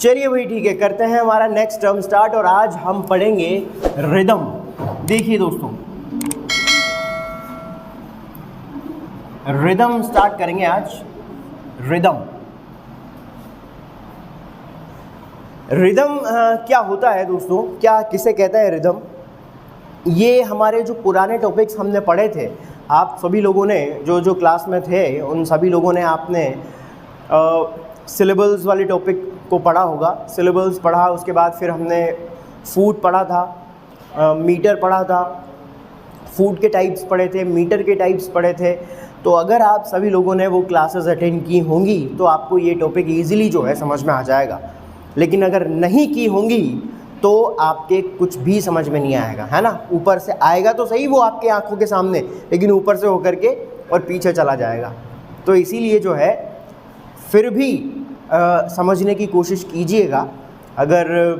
चलिए भाई ठीक है, करते हैं हमारा नेक्स्ट टर्म स्टार्ट और आज हम पढ़ेंगे रिदम। देखिए दोस्तों, रिदम स्टार्ट करेंगे आज। रिदम क्या होता है दोस्तों, क्या किसे कहते हैं रिदम? ये हमारे जो पुराने टॉपिक्स हमने पढ़े थे, आप सभी लोगों ने जो क्लास में थे उन सभी लोगों ने आपने सिलेबल्स वाले टॉपिक को पढ़ा होगा। सिलेबल्स पढ़ा, उसके बाद फिर हमने फूड पढ़ा था, मीटर पढ़ा था, फूड के टाइप्स पढ़े थे, मीटर के टाइप्स पढ़े थे। तो अगर आप सभी लोगों ने वो क्लासेस अटेंड की होंगी तो आपको ये टॉपिक ईजिली जो है समझ में आ जाएगा। लेकिन अगर नहीं की होंगी तो आपके कुछ भी समझ में नहीं आएगा, है ना। ऊपर से आएगा तो सही वो आपके आंखों के सामने, लेकिन ऊपर से होकर के और पीछे चला जाएगा। तो इसीलिए जो है फिर भी समझने की कोशिश कीजिएगा। अगर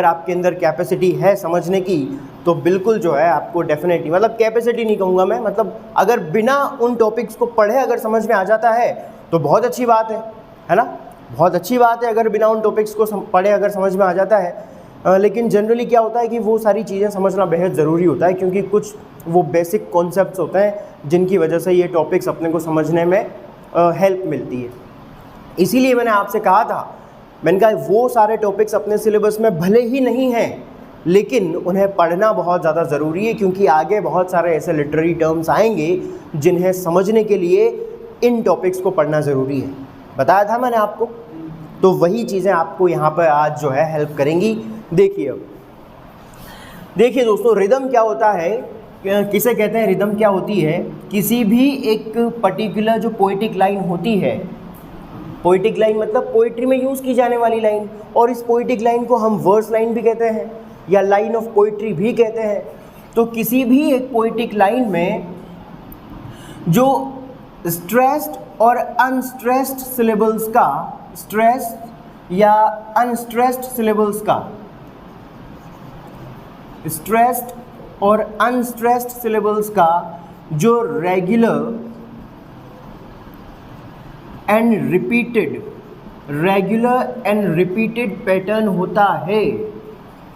आपके अंदर कैपेसिटी है समझने की तो बिल्कुल जो है आपको डेफिनेटली, मतलब कैपेसिटी नहीं कहूँगा मैं, मतलब अगर बिना उन टॉपिक्स को पढ़े अगर समझ में आ जाता है तो बहुत अच्छी बात है ना। बहुत अच्छी बात है अगर बिना उन टॉपिक्स को पढ़े अगर समझ में आ जाता है। लेकिन जनरली क्या होता है कि वो सारी चीज़ें समझना बेहद ज़रूरी होता है, क्योंकि कुछ वो बेसिक कॉन्सेप्ट्स होते हैं जिनकी वजह से ये टॉपिक्स अपने को समझने में हेल्प मिलती है। इसीलिए मैंने आपसे कहा था, मैंने कहा वो सारे टॉपिक्स अपने सिलेबस में भले ही नहीं हैं लेकिन उन्हें पढ़ना बहुत ज़्यादा ज़रूरी है, क्योंकि आगे बहुत सारे ऐसे लिटरेरी टर्म्स आएंगे जिन्हें समझने के लिए इन टॉपिक्स को पढ़ना ज़रूरी है। बताया था मैंने आपको। तो वही चीज़ें आपको यहाँ पर आज जो है हेल्प करेंगी। देखिए दोस्तों, रिदम क्या होता है, किसे कहते हैं रिदम क्या होती है? किसी भी एक पर्टिकुलर जो पोइटिक लाइन होती है, पोइटिक लाइन मतलब पोइट्री में यूज़ की जाने वाली लाइन, और इस पोइटिक लाइन को हम वर्स लाइन भी कहते हैं या लाइन ऑफ पोइट्री भी कहते हैं। तो किसी भी एक पोइटिक लाइन में जो स्ट्रेस्ड और अनस्ट्रेस्ड सिलेबल्स का, स्ट्रेस्ड या अनस्ट्रेस्ड सिलेबल्स का, स्ट्रेस्ड और अनस्ट्रेस्ड सिलेबल्स का जो रेगुलर एंड रिपीटेड पैटर्न होता है,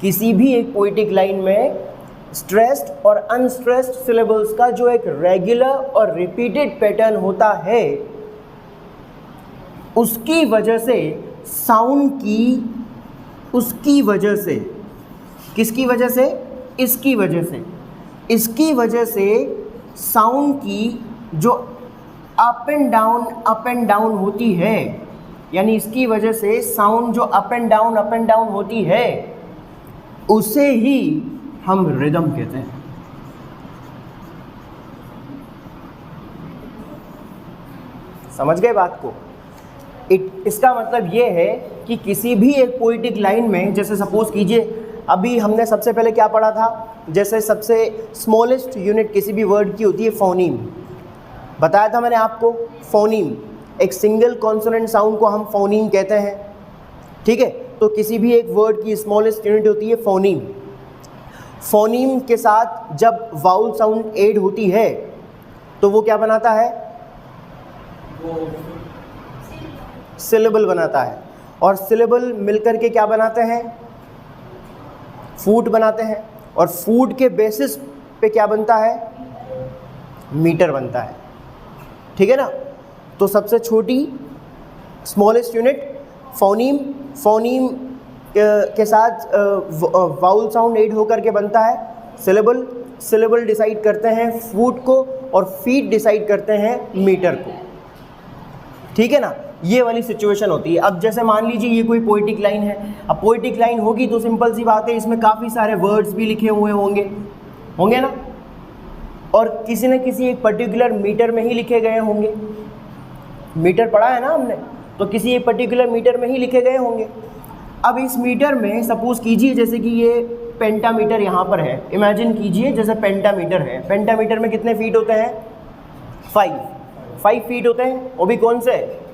किसी भी एक पोइटिक लाइन में स्ट्रेस्ड और अनस्ट्रेस्ड सिलेबल्स का जो एक रेगुलर और रिपीटेड पैटर्न होता है, उसकी वजह से साउंड की, उसकी वजह से, किसकी वजह से? इसकी वजह से साउंड की जो अप एंड डाउन होती है, यानी इसकी वजह से साउंड जो अप एंड डाउन होती है, उसे ही हम रिदम कहते हैं। समझ गए बात को? इसका मतलब ये है कि किसी भी एक पोइटिक लाइन में, जैसे सपोज कीजिए अभी हमने सबसे पहले क्या पढ़ा था, जैसे सबसे स्मॉलेस्ट यूनिट किसी भी वर्ड की होती है फोनीम। बताया था मैंने आपको, फोनीम, एक सिंगल कॉन्सोनेंट साउंड को हम फोनीम कहते हैं, ठीक है। तो किसी भी एक वर्ड की स्मॉलेस्ट यूनिट होती है फोनीम। फोनीम के साथ जब वाउल साउंड ऐड होती है तो वो क्या बनाता है? सिलेबल बनाता है, और सिलेबल मिलकर के क्या बनाते हैं? फूड बनाते हैं, और फूड के बेसिस पे क्या बनता है? मीटर बनता है, ठीक है ना। तो सबसे छोटी स्मॉलेस्ट यूनिट फोनीम, फोनीम के साथ वाउल साउंड ऐड होकर के बनता है सिलेबल। सिलेबल डिसाइड करते हैं फूड को, और फीड डिसाइड करते हैं मीटर को, ठीक है ना। ये वाली सिचुएशन होती है। अब जैसे मान लीजिए ये कोई पोइटिक लाइन है, अब पोइटिक लाइन होगी तो सिंपल सी बात है, इसमें काफ़ी सारे वर्ड्स भी लिखे हुए होंगे ना, और किसी न किसी एक पर्टिकुलर मीटर में ही लिखे गए होंगे। मीटर पढ़ा है ना हमने, तो किसी एक पर्टिकुलर मीटर में ही लिखे गए होंगे। अब इस मीटर में सपोज कीजिए जैसे कि ये पेंटामीटर यहाँ पर है, इमेजिन कीजिए जैसे पेंटामीटर है। पेंटामीटर में कितने फीट होते हैं? 5 फीट होते हैं। वो भी कौन से?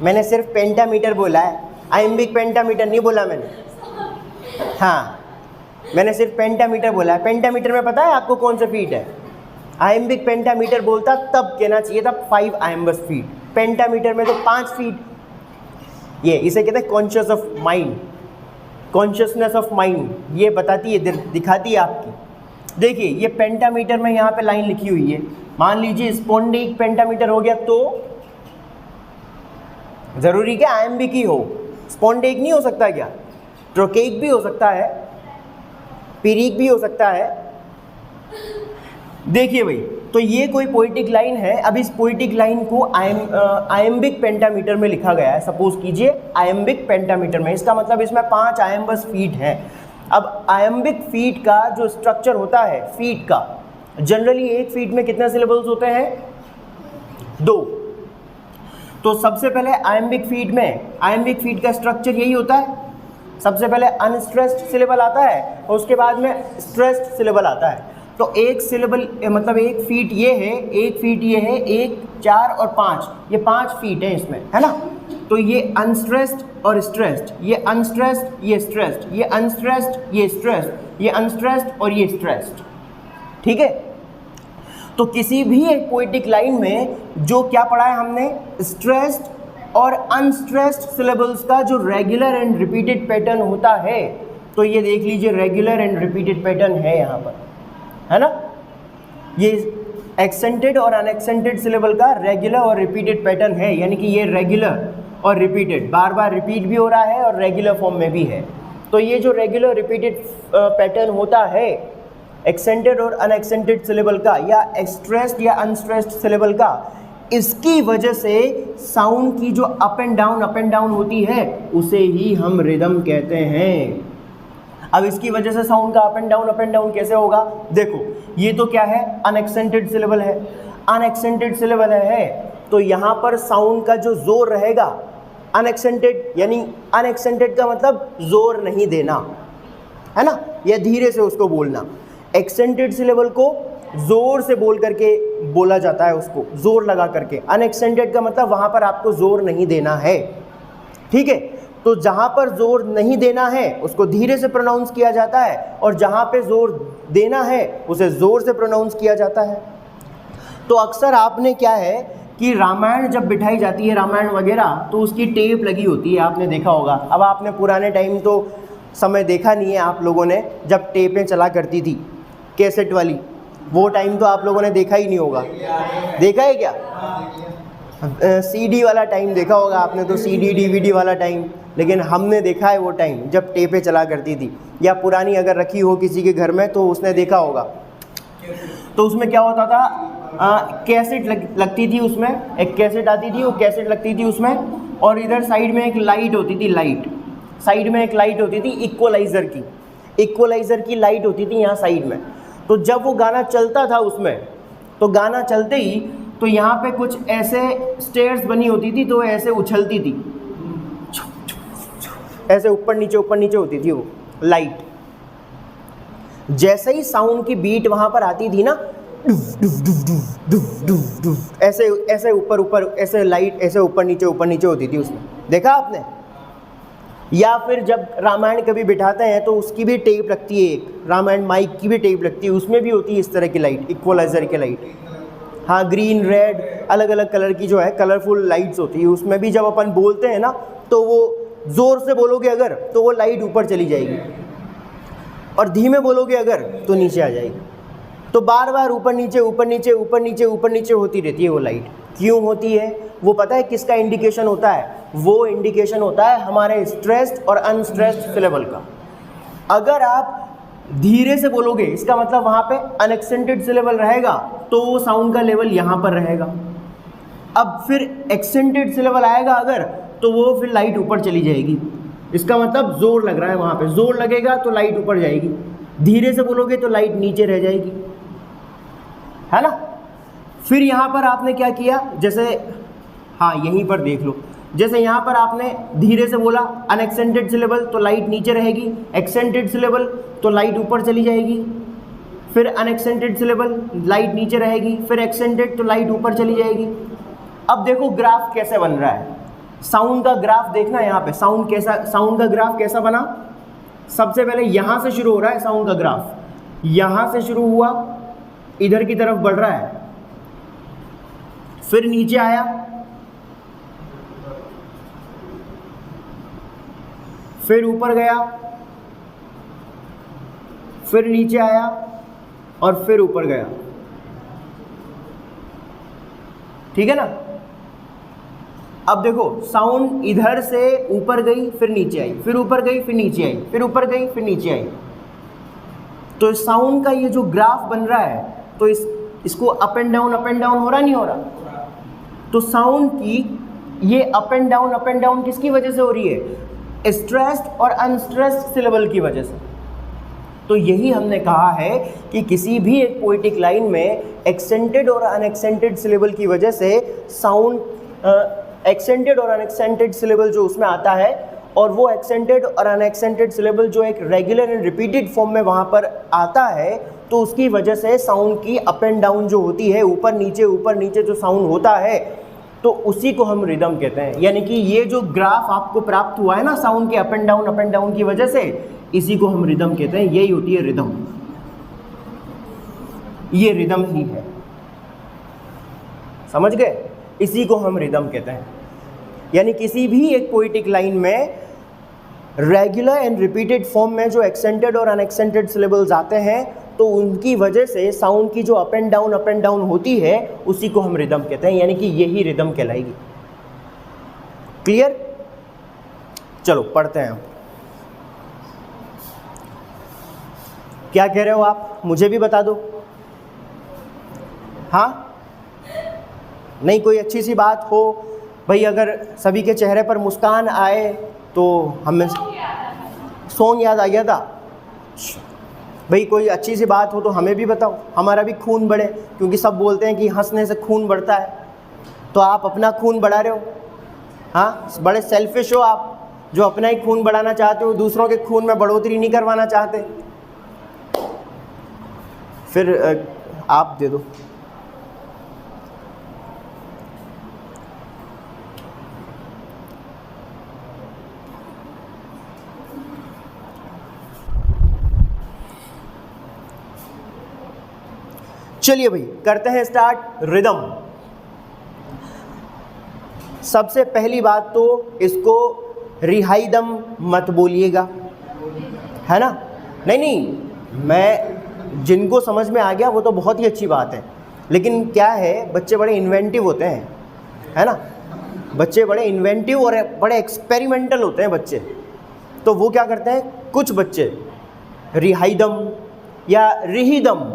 मैंने सिर्फ पेंटामीटर बोला है, आइम्बिक पेंटामीटर नहीं बोला मैंने। हाँ, मैंने सिर्फ पेंटामीटर बोला है। पेंटामीटर में पता है आपको कौन सा फीट है? आइम्बिक पेंटामीटर बोलता तब कहना चाहिए था 5 आइम्बस फीट। पेंटामीटर में तो 5 फीट, ये इसे कहते हैं conscious of mind, consciousness of mind, ये बताती है, दिखाती है आपकी। देखिए ये पेंटामीटर में यहाँ पे लाइन लिखी हुई है, मान लीजिए स्पोंडिक पेंटामीटर हो गया तो जरूरी क्या आयम्बिक ही हो, स्पोंडिक नहीं हो सकता क्या, ट्रोकेइक भी हो सकता है, पीरिक भी हो सकता है। देखिए भाई, तो ये कोई पोइटिक लाइन है, अब इस पोइटिक लाइन को आयम्बिक पेंटामीटर में लिखा गया है। सपोज कीजिए आयम्बिक पेंटामीटर में, इसका मतलब इसमें 5 आयम्बस फीट हैं। अब आयम्बिक फीट का जो स्ट्रक्चर होता है, फीट का जनरली एक फीट में कितने सिलेबल्स होते हैं, 2। तो सबसे पहले आयम्बिक फीट में, आयम्बिक फीट का स्ट्रक्चर यही होता है, सबसे पहले अनस्ट्रेस्ड सिलेबल आता है और उसके बाद में स्ट्रेस्ड सिलेबल आता है। तो एक सिलेबल मतलब एक फीट ये है, एक फीट ये है, 1, 4 और 5, ये 5 फीट है इसमें, है ना। तो ये अनस्ट्रेस्ड और स्ट्रेस्ड, ये अनस्ट्रेस्ड, ये स्ट्रेस्ड, ये अनस्ट्रेस्ड, ये स्ट्रेस्ड, ये अनस्ट्रेस्ड और ये स्ट्रेस्ड, ठीक है। तो किसी भी एक पोएटिक लाइन में जो क्या पढ़ा है हमने, स्ट्रेस्ड और अनस्ट्रेस्ड सिलेबल्स का जो रेगुलर एंड रिपीटेड पैटर्न होता है, तो ये देख लीजिए रेगुलर एंड रिपीटेड पैटर्न है यहाँ पर, है ना। ये एक्सेंटेड और अनएक्सेंटेड सिलेबल का रेगुलर और रिपीटेड पैटर्न है, यानी कि ये रेगुलर और रिपीटेड, बार बार रिपीट भी हो रहा है और रेगुलर फॉर्म में भी है। तो ये जो रेगुलर रिपीटेड पैटर्न होता है एक्सेंटेड और अनएक्सेंटेड सिलेबल का, या स्ट्रेस्ड या अनस्ट्रेस्ड सिलेबल का, इसकी वजह से साउंड की जो अप एंड डाउन होती है उसे ही हम रिदम कहते हैं। अब इसकी वजह से साउंड का अप एंड डाउन कैसे होगा, देखो ये तो क्या है, अनएक्सेंटेड सिलेबल है, अनएक्सेंटेड सिलेबल है, तो यहाँ पर साउंड का जो जोर रहेगा, अनएक्सेंटेड यानी अनएक्सेंटेड का मतलब जोर नहीं देना, है ना, या धीरे से उसको बोलना। एक्सेंटेड सिलेबल को जोर से बोल करके बोला जाता है, उसको जोर लगा करके। अनएक्सेंटेड का मतलब वहाँ पर आपको जोर नहीं देना है, ठीक है। तो जहाँ पर जोर नहीं देना है उसको धीरे से प्रोनाउंस किया जाता है, और जहाँ पे जोर देना है उसे जोर से प्रोनाउंस किया जाता है। तो अक्सर आपने क्या है कि रामायण जब बिठाई जाती है, रामायण वगैरह, तो उसकी टेप लगी होती है, आपने देखा होगा। अब आपने पुराने टाइम तो समय देखा नहीं है आप लोगों ने, जब टेपें चला करती थी कैसेट वाली, वो टाइम तो आप लोगों ने देखा ही नहीं होगा। देखा है क्या? सीडी वाला टाइम देखा होगा आपने, तो सीडी डीवीडी वाला टाइम, लेकिन हमने देखा है वो टाइम जब टेपें चला करती थी, या पुरानी अगर रखी हो किसी के घर में तो उसने देखा होगा। तो उसमें क्या होता था, कैसेट लगती थी, उसमें एक कैसेट आती थी, वो कैसेट लगती थी उसमें, और इधर साइड में एक लाइट होती थी, लाइट साइड में एक लाइट होती थी इक्वलाइज़र की लाइट होती थी यहाँ साइड में। तो जब वो गाना चलता था उसमें, तो गाना चलते ही तो यहाँ पे कुछ ऐसे स्टेयर्स बनी होती थी, तो ऐसे उछलती थी, ऐसे ऊपर नीचे होती थी वो लाइट। जैसे ही साउंड की बीट वहाँ पर आती थी ना, ऐसे ऐसे ऊपर ऐसे लाइट ऐसे ऊपर नीचे होती थी उसमें, देखा आपने? या फिर जब रामायण कभी बिठाते हैं तो उसकी भी टेप लगती है, एक रामायण माइक की भी टेप लगती है, उसमें भी होती है इस तरह की लाइट, इक्वलाइजर की लाइट। हाँ, ग्रीन रेड अलग अलग कलर की जो है कलरफुल लाइट्स होती है, उसमें भी जब अपन बोलते हैं ना, तो वो ज़ोर से बोलोगे अगर तो वो लाइट ऊपर चली जाएगी, और धीमे बोलोगे अगर तो नीचे आ जाएगी। तो बार बार ऊपर नीचे होती रहती है वो लाइट। क्यों होती है वो पता है किसका इंडिकेशन होता है? वो इंडिकेशन होता है हमारे स्ट्रेस्ड और अनस्ट्रेस्ड सिलेबल का। अगर आप धीरे से बोलोगे, इसका मतलब वहाँ पे अनएक्सेंटेड सिलेबल रहेगा, तो वो साउंड का लेवल यहाँ पर रहेगा। अब फिर एक्सेंटेड सिलेबल आएगा अगर, तो वो फिर लाइट ऊपर चली जाएगी, इसका मतलब जोर लग रहा है वहाँ पे, जोर लगेगा तो लाइट ऊपर जाएगी। धीरे से बोलोगे तो लाइट नीचे रह जाएगी, है ना। फिर यहाँ पर आपने क्या किया, जैसे हाँ यहीं पर देख लो, जैसे यहाँ पर आपने धीरे से बोला अनएक्सेंटेड सिलेबल तो लाइट नीचे रहेगी, एक्सेंटेड सिलेबल तो लाइट ऊपर चली जाएगी, फिर अनएक्सेंटेड सिलेबल लाइट नीचे रहेगी, फिर एक्सेंटेड तो लाइट ऊपर चली जाएगी। अब देखो ग्राफ कैसे बन रहा है, साउंड का ग्राफ देखना यहाँ पे, साउंड का ग्राफ कैसा बना। सबसे पहले यहाँ से शुरू हो रहा है साउंड का ग्राफ, यहाँ से शुरू हुआ, इधर की तरफ बढ़ रहा है, फिर नीचे आया, फिर ऊपर गया, फिर नीचे आया और फिर ऊपर गया। ठीक है ना। अब देखो साउंड इधर से ऊपर गई फिर नीचे आई, फिर ऊपर गई फिर नीचे आई, फिर ऊपर गई फिर नीचे आई। तो साउंड का ये जो ग्राफ बन रहा है, तो इसको अप एंड डाउन हो रहा नहीं हो रहा। तो साउंड की ये अप एंड डाउन किसकी वजह से हो रही है? स्ट्रेस्ड और अनस्ट्रेस्ड सिलेबल की वजह से। तो यही हमने कहा है कि किसी भी एक पोएटिक लाइन में एक्सेंटेड और अनएक्सेंटेड सिलेबल की वजह से साउंड, एक्सेंटेड और अनएक्सेंटेड सिलेबल जो उसमें आता है, और वो एक्सेंटेड और अनएक्सेंटेड सिलेबल जो एक रेगुलर एंड रिपीटेड फॉर्म में वहाँ पर आता है, तो उसकी वजह से साउंड की अप एंड डाउन जो होती है, ऊपर नीचे जो साउंड होता है, तो उसी को हम रिदम कहते हैं। यानी कि ये जो ग्राफ आपको प्राप्त हुआ है ना साउंड के अप एंड डाउन की वजह से, इसी को हम रिदम कहते हैं। यही होती है रिदम, ये रिदम ही है। समझ गए? इसी को हम रिदम कहते हैं। यानी किसी भी एक पोएटिक लाइन में रेगुलर एंड रिपीटेड फॉर्म में जो एक्सेंटेड और अनएक्सेंटेड सिलेबल्स आते हैं, तो उनकी वजह से साउंड की जो अप एंड डाउन होती है, उसी को हम रिदम कहते हैं। यानी कि यही रिदम कहलाएगी। क्लियर? चलो पढ़ते हैं। क्या कह रहे हो आप? मुझे भी बता दो। हाँ, नहीं कोई अच्छी सी बात हो भाई, अगर सभी के चेहरे पर मुस्कान आए तो हमें सॉन्ग याद आ गया था भाई। कोई अच्छी सी बात हो तो हमें भी बताओ, हमारा भी खून बढ़े, क्योंकि सब बोलते हैं कि हंसने से खून बढ़ता है। तो आप अपना खून बढ़ा रहे हो। हाँ, बड़े सेल्फिश हो आप, जो अपना ही खून बढ़ाना चाहते हो, दूसरों के खून में बढ़ोतरी नहीं करवाना चाहते। फिर आप दे दो। चलिए भाई करते हैं स्टार्ट रिदम। सबसे पहली बात तो इसको रिहाइदम मत बोलिएगा, है ना। नहीं, मैं जिनको समझ में आ गया वो तो बहुत ही अच्छी बात है, लेकिन क्या है, बच्चे बड़े इन्वेंटिव होते हैं, है ना। बच्चे बड़े इन्वेंटिव और बड़े एक्सपेरिमेंटल होते हैं बच्चे। तो वो क्या करते हैं, कुछ बच्चे रिहाइदम या रिहिदम,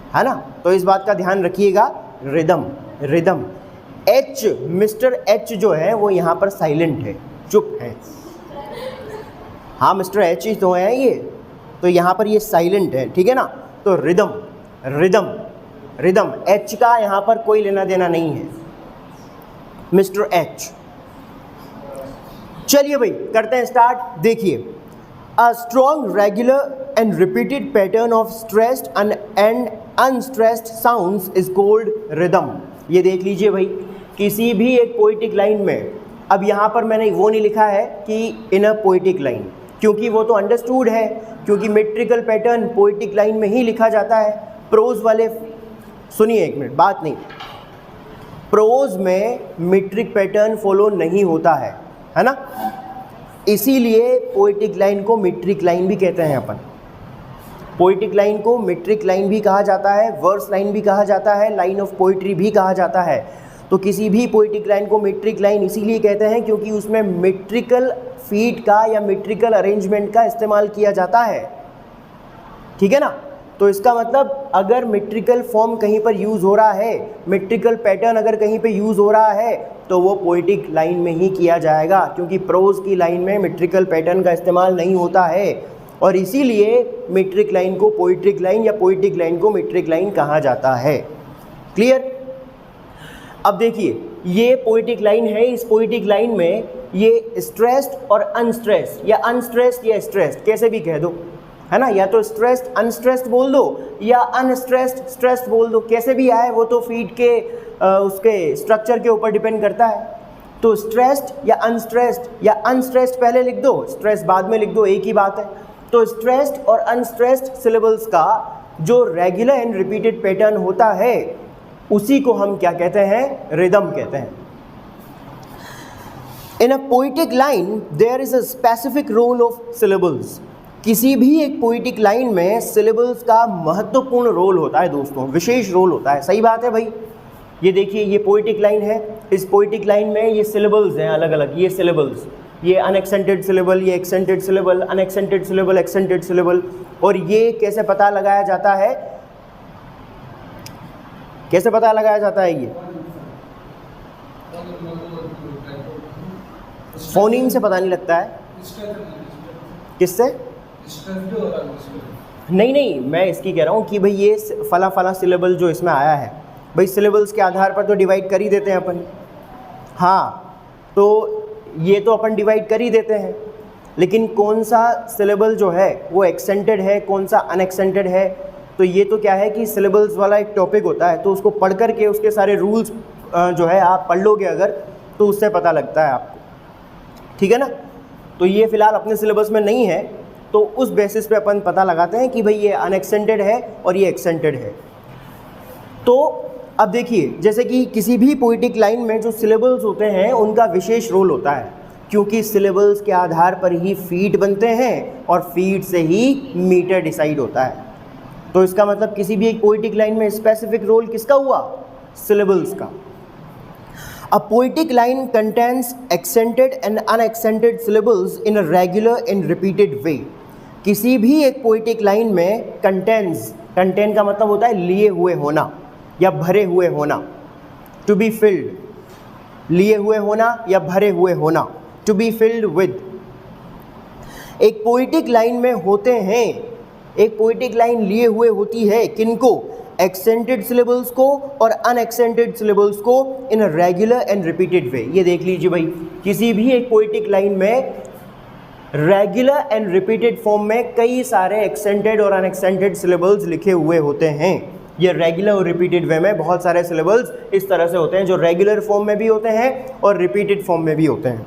है ना। तो इस बात का ध्यान रखिएगा। रिदम एच, मिस्टर एच जो है वो यहाँ पर साइलेंट है, चुप है। हाँ, मिस्टर एच ही तो है ये, तो यहाँ पर ये साइलेंट है, ठीक है ना। तो रिदम एच का यहाँ पर कोई लेना देना नहीं है, मिस्टर एच। चलिए भाई करते हैं स्टार्ट। देखिए, A strong, regular and repeated pattern of stressed and unstressed sounds is called rhythm। ये देख लीजिए भाई, किसी भी एक पोएटिक लाइन में, अब यहाँ पर मैंने वो नहीं लिखा है कि इन अ पोएटिक लाइन, क्योंकि वो तो अंडरस्टूड है, क्योंकि मेट्रिकल पैटर्न पोएटिक लाइन में ही लिखा जाता है। प्रोज वाले, सुनिए एक मिनट, बात नहीं, प्रोज में मीट्रिक पैटर्न फॉलो नहीं होता है ना। इसीलिए पोएटिक लाइन को मीट्रिक लाइन भी कहते हैं अपन। पोएटिक लाइन को मीट्रिक लाइन भी कहा जाता है, वर्स लाइन भी कहा जाता है, लाइन ऑफ पोइट्री भी कहा जाता है। तो किसी भी पोएटिक लाइन को मीट्रिक लाइन इसीलिए कहते हैं क्योंकि उसमें मीट्रिकल फीट का या मीट्रिकल अरेंजमेंट का इस्तेमाल किया जाता है, ठीक है ना। तो इसका मतलब अगर मीट्रिकल फॉर्म कहीं पर यूज़ हो रहा है, मीट्रिकल पैटर्न अगर कहीं पे यूज़ हो रहा है, तो वो पोएटिक लाइन में ही किया जाएगा, क्योंकि प्रोज की लाइन में मीट्रिकल पैटर्न का इस्तेमाल नहीं होता है। और इसीलिए मीट्रिक लाइन को पोएट्रिक लाइन या पोएटिक लाइन को मीट्रिक लाइन कहा जाता है। क्लियर? अब देखिए, ये पोएटिक लाइन है, इस पोएटिक लाइन में ये स्ट्रेस्ड और अनस्ट्रेस्ड या अनस्ट्रेस्ड या स्ट्रेस्ड कैसे भी कह दो, है ना। या तो स्ट्रेस्ड अनस्ट्रेस्ड बोल दो या अनस्ट्रेस्ड स्ट्रेस्ड बोल दो, कैसे भी आए वो तो फीट के उसके स्ट्रक्चर के ऊपर डिपेंड करता है। तो स्ट्रेस्ड या अनस्ट्रेस्ड पहले लिख दो, स्ट्रेस बाद में लिख दो, एक ही बात है। तो स्ट्रेस्ड और अनस्ट्रेस्ड सिलेबल्स का जो रेगुलर एंड रिपीटेड पैटर्न होता है, उसी को हम क्या कहते हैं, रिदम कहते हैं। In a poetic line there is a specific role of syllables. किसी भी एक पोइटिक लाइन में सिलेबल्स का महत्वपूर्ण रोल होता है दोस्तों, विशेष रोल होता है। सही बात है भाई। ये देखिए, ये पोइटिक लाइन है, इस पोइटिक लाइन में ये सिलेबल्स हैं अलग अलग, ये सिलेबल्स, ये अनएक्सेंटेड सिलेबल, ये accented syllable, unaccented syllable, accented syllable. और ये कैसे पता लगाया जाता है, कैसे पता लगाया जाता है? ये फोनीम से पता नहीं लगता है। किससे? नहीं, मैं इसकी कह रहा हूँ कि भाई ये फला फला सिलेबल जो इसमें आया है, भाई सिलेबल्स के आधार पर तो डिवाइड कर ही देते हैं अपन। हाँ, तो ये तो अपन डिवाइड कर ही देते हैं, लेकिन कौन सा सिलेबल जो है वो एक्सेंटेड है, कौन सा अनएक्सेंटेड है, तो ये तो क्या है कि सिलेबल्स वाला एक टॉपिक होता है, तो उसको पढ़ कर के उसके सारे रूल्स जो है आप पढ़ लोगे अगर, तो उससे पता लगता है आपको। ठीक है ना? तो ये फ़िलहाल अपने सिलेबस में नहीं है, तो उस बेसिस पे अपन पता लगाते हैं कि भाई ये अनएक्सेंटेड है और ये एक्सेंटेड है। तो अब देखिए, जैसे कि किसी भी पोइटिक लाइन में जो सिलेबल्स होते हैं उनका विशेष रोल होता है, क्योंकि सिलेबल्स के आधार पर ही फीट बनते हैं और फीट से ही मीटर डिसाइड होता है। तो इसका मतलब किसी भी एक पोइटिक लाइन में स्पेसिफिक रोल किसका हुआ? सिलेबल्स का। A poetic line contains accented and unaccented syllables in a regular and repeated way. किसी भी एक पोइटिक लाइन में कंटेन का मतलब होता है लिए हुए होना या भरे हुए होना, टू बी फिल्ड, लिए हुए होना या भरे हुए होना, टू बी फिल्ड विद। एक पोइटिक लाइन में होते हैं, एक पोइटिक लाइन लिए हुए होती है किनको? एक्सेंटेड सिलेबल्स को और अनएक्सेंटेड सिलेबल्स को इन अ रेगुलर एंड रिपीटेड वे। ये देख लीजिए भाई, किसी भी एक पोइटिक लाइन में रेगुलर एंड रिपीटेड फॉर्म में कई सारे एक्सेंटेड और अनएक्सेंटेड सिलेबल्स लिखे हुए होते हैं। ये रेगुलर और रिपीटेड वे में बहुत सारे सिलेबल्स इस तरह से होते हैं जो रेगुलर फॉर्म में भी होते हैं और रिपीटेड फॉर्म में भी होते हैं।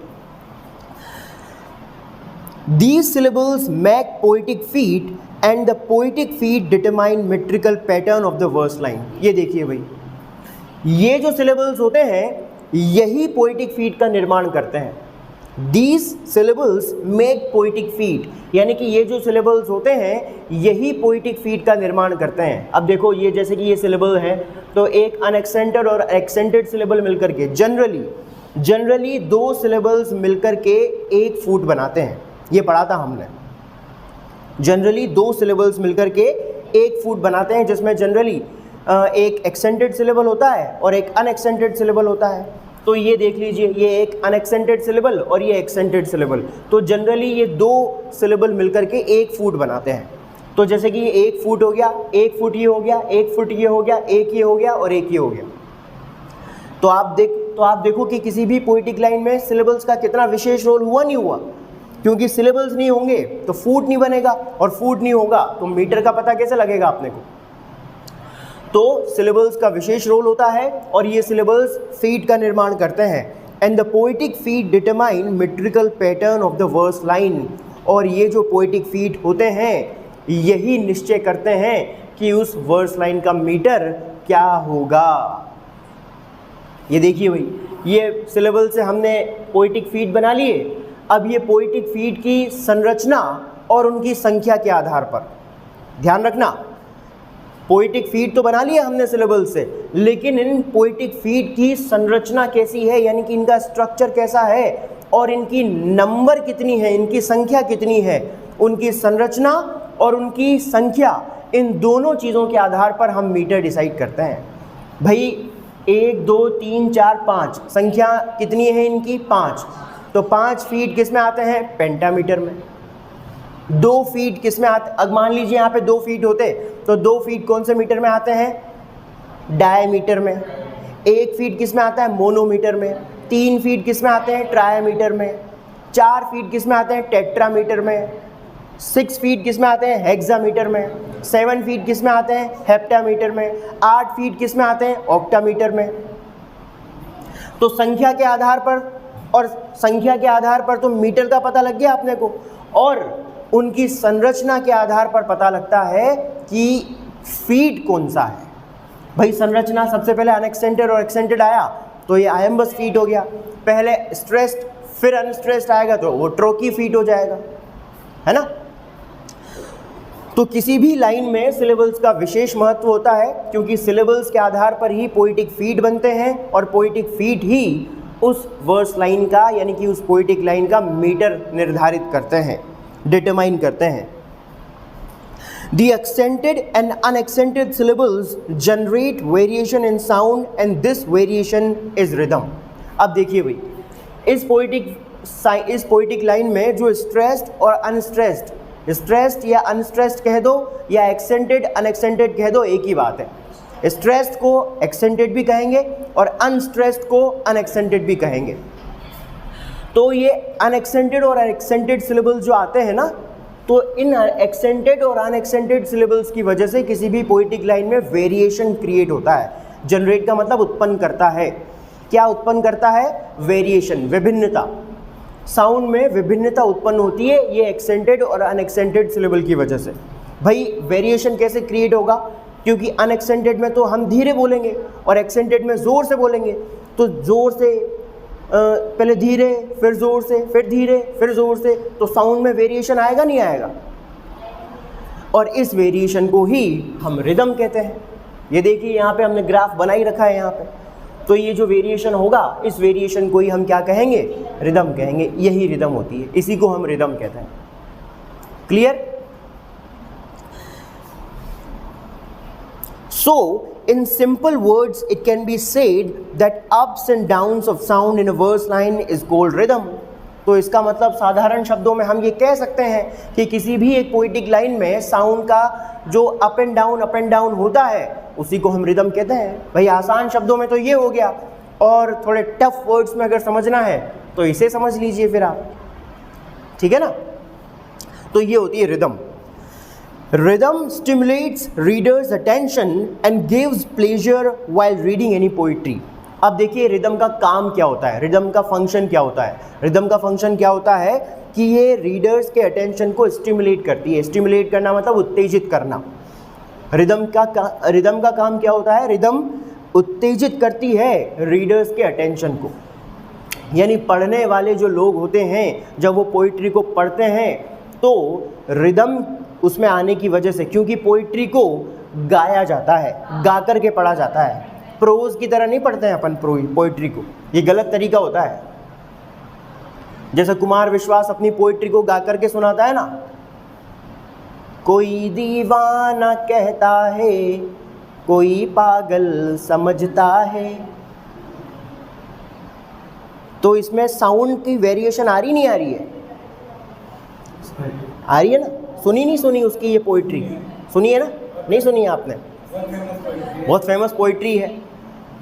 These syllables make poetic feet and the poetic feet determine metrical pattern of the verse line। ये देखिए भाई, ये जो syllables होते हैं यही poetic feet का निर्माण करते हैं। These syllables make poetic feet, यानी कि ये जो syllables होते हैं यही poetic feet का निर्माण करते हैं। अब देखो, ये जैसे कि ये syllable है, तो एक unaccented और accented syllable मिलकर के जनरली दो syllables मिलकर के एक फूट बनाते हैं। ये पढ़ा था हमने। जनरली दो सिलेबल्स मिलकर के एक फूट बनाते हैं, जिसमें जनरली एक एक्सेंटेड सिलेबल होता है और एक अनएक्सेंटेड सिलेबल होता है। तो ये देख लीजिए, ये एक अनएक्सेंटेड सिलेबल और ये एक्सेंटेड सिलेबल, तो जनरली ये दो सिलेबल मिलकर के एक फूट बनाते हैं। तो जैसे कि ये एक फूट हो गया, एक फुट ये हो गया, एक फुट ये हो गया, एक ये हो गया और एक ये हो गया। तो आप देखो कि किसी भी पोइटिक लाइन में सिलेबल्स का कितना विशेष रोल हुआ, नहीं हुआ? क्योंकि सिलेबल्स नहीं होंगे तो फूट नहीं बनेगा, और फूट नहीं होगा तो मीटर का पता कैसे लगेगा अपने को? तो सिलेबल्स का विशेष रोल होता है और ये सिलेबल्स फीट का निर्माण करते हैं। And the poetic feet determine metrical pattern of the verse line. और ये जो पोइटिक फीट होते हैं यही निश्चय करते हैं कि उस वर्स लाइन का मीटर क्या होगा। ये देखिए भाई, ये सिलेबल से हमने पोइटिक फीट बना लिए। अब ये पोइटिक फीट की संरचना और उनकी संख्या के आधार पर ध्यान रखना, पोइटिक फीट तो बना लिया हमने सिलेबल से, लेकिन इन पोइटिक फीट की संरचना कैसी है, यानी कि इनका स्ट्रक्चर कैसा है और इनकी नंबर कितनी है, इनकी संख्या कितनी है, उनकी संरचना और उनकी संख्या, इन दोनों चीज़ों के आधार पर हम मीटर डिसाइड करते हैं। भाई 1 2 3 4 5 संख्या कितनी है इनकी? 5। तो 5 फीट किस में आते हैं? पेंटामीटर में। 2 फीट किस में आते? अब मान लीजिए यहाँ पे 2 फीट होते तो 2 फीट कौन से मीटर में आते हैं? डायमीटर में। 1 फीट किस में आता है? मोनोमीटर में। 3 फीट किस में आते हैं? ट्रायमीटर में। 4 फीट किस में आते हैं? टेट्रामीटर में। 6 फीट किस में आते हैं? हेक्सामीटर में। 7 फीट किस में आते हैं? हेप्टामीटर में। 8 फीट किस में आते हैं? ऑक्टामीटर में। तो संख्या के आधार पर तो मीटर का पता लग गया अपने को, और उनकी संरचना के आधार पर पता लगता है कि फीट कौन सा है। भाई संरचना सबसे पहले अनएक्सेंटेड और एक्सेंटेड आया तो ये आयम्बस फीट हो गया। पहले स्ट्रेस्ड फिर अनस्ट्रेस्ड आएगा तो वो ट्रोकी फीट हो जाएगा, है ना। तो किसी भी लाइन में सिलेबल्स का विशेष महत्व होता है, क्योंकि सिलेबल्स के आधार पर ही पोइटिक फीट बनते हैं और पोइटिक फीट ही उस वर्स लाइन का यानी कि उस पोइटिक लाइन का मीटर निर्धारित करते हैं, डिटरमाइन करते हैं। The accented and unaccented syllables generate variation in sound and this variation is rhythm। अब देखिए भाई, इस पोइटिक लाइन में जो स्ट्रेस्ड और अनस्ट्रेस्ड, स्ट्रेस्ड या अनस्ट्रेस्ड कह दो या एक्सेंटेड अनएक्सेंटेड कह दो, एक ही बात है। स्ट्रेस्ड को एक्सेंटेड भी कहेंगे और अनस्ट्रेस्ड को अनएक्सेंटेड भी कहेंगे। तो ये अनएक्सेंटेड और एक्सेंटेड सिलेबल जो आते हैं ना, तो इन एक्सेंटेड और अनएक्सेंटेड सिलेबल्स की वजह से किसी भी पोइटिक लाइन में वेरिएशन क्रिएट होता है। जनरेट का मतलब उत्पन्न करता है। क्या उत्पन्न करता है? वेरिएशन, विभिन्नता। साउंड में विभिन्नता उत्पन्न होती है ये एक्सेंटेड और अनएक्सेंटेड सिलेबल की वजह से। भाई वेरिएशन कैसे क्रिएट होगा? क्योंकि अनएक्सेंटेड में तो हम धीरे बोलेंगे और एक्सेंटेड में ज़ोर से बोलेंगे, तो ज़ोर से पहले धीरे, फिर ज़ोर से, फिर धीरे, फिर ज़ोर से, तो साउंड में वेरिएशन आएगा नहीं आएगा? और इस वेरिएशन को ही हम रिदम कहते हैं। ये देखिए यहाँ पे हमने ग्राफ बना ही रखा है यहाँ पे। तो ये जो वेरिएशन होगा, इस वेरिएशन को ही हम क्या कहेंगे? रिदम कहेंगे। यही रिदम होती है, इसी को हम रिदम कहते हैं। Clear? So, in simple words, it can be said that ups and downs of sound in a verse line is called rhythm। तो इसका मतलब साधारण शब्दों में हम ये कह सकते हैं कि किसी भी एक पोइटिक लाइन में साउंड का जो अप एंड डाउन होता है, उसी को हम रिदम कहते हैं। भाई आसान शब्दों में तो ये हो गया, और थोड़े टफ वर्ड्स में अगर समझना है तो इसे समझ लीजिए फिर आप, ठीक है ना। तो ये होती है rhythm. Rhythm stimulates readers' attention and gives pleasure while reading any poetry। अब देखिए रिदम का काम क्या होता है, रिदम का फंक्शन क्या होता है। रिदम का फंक्शन क्या होता है कि ये रीडर्स के अटेंशन को स्टिमुलेट करती है। स्टिमुलेट करना मतलब उत्तेजित करना। रिदम का काम क्या होता है? रिदम उत्तेजित करती है रीडर्स के अटेंशन को। यानी पढ़ने वाले जो लोग होते हैं, जब वो पोइट्री को पढ़ते हैं तो रिदम उसमें आने की वजह से, क्योंकि पोइट्री को गाया जाता है, गा कर के पढ़ा जाता है। प्रोज की तरह नहीं पढ़ते हैं अपन पोइट्री को, ये गलत तरीका होता है। जैसे कुमार विश्वास अपनी पोइट्री को गा कर के सुनाता है ना, कोई दीवाना कहता है, कोई पागल समझता है। तो इसमें साउंड की वेरिएशन आ रही नहीं आ रही है? आ रही है ना। सुनी नहीं सुनी उसकी ये पोइट्री? सुनी है ना? नहीं सुनी है आपने? बहुत फेमस पोइट्री है।